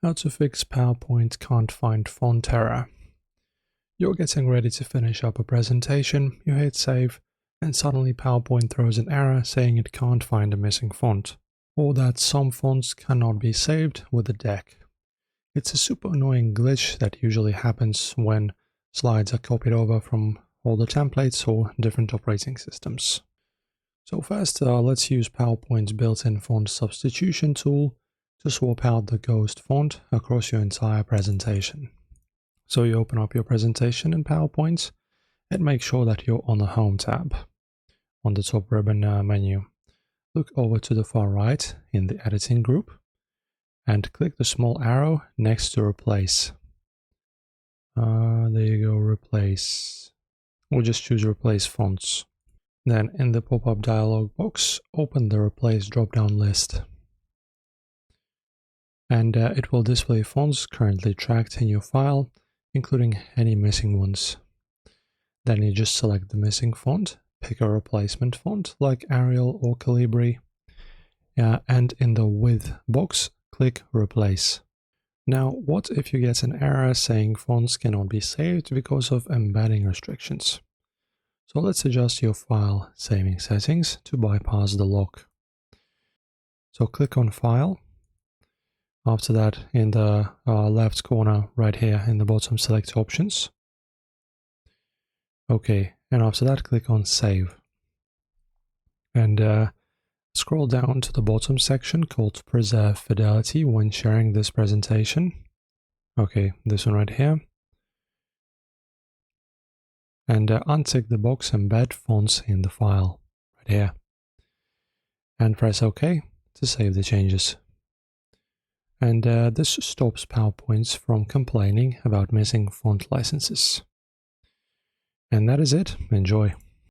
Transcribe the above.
How to fix PowerPoint can't find font error. You're getting ready to finish up a presentation, you hit save, and suddenly PowerPoint throws an error saying it can't find a missing font, or that some fonts cannot be saved with the deck. It's a super annoying glitch that usually happens when slides are copied over from older templates or different operating systems. So first, let's use PowerPoint's built-in font substitution tool to swap out the ghost font across your entire presentation. So you open up your presentation in PowerPoint and make sure that you're on the Home tab. On the top ribbon menu, look over to the far right in the Editing group and click the small arrow next to Replace. There you go, Replace. We'll just choose Replace Fonts. Then in the pop-up dialog box, open the Replace drop-down list. And it will display fonts currently tracked in your file, including any missing ones. Then you just select the missing font, pick a replacement font like Arial or Calibri, and in the With box, click Replace. Now, what if you get an error saying fonts cannot be saved because of embedding restrictions? So let's adjust your file saving settings to bypass the lock. So click on File. After that, in the left corner right here in the bottom, select Options. Okay, and after that, click on Save. And scroll down to the bottom section called Preserve Fidelity when sharing this presentation. Okay, this one right here. And untick the box Embed Fonts in the file, right here. And press OK to save the changes. And this stops PowerPoint from complaining about missing font licenses. And that is it. Enjoy.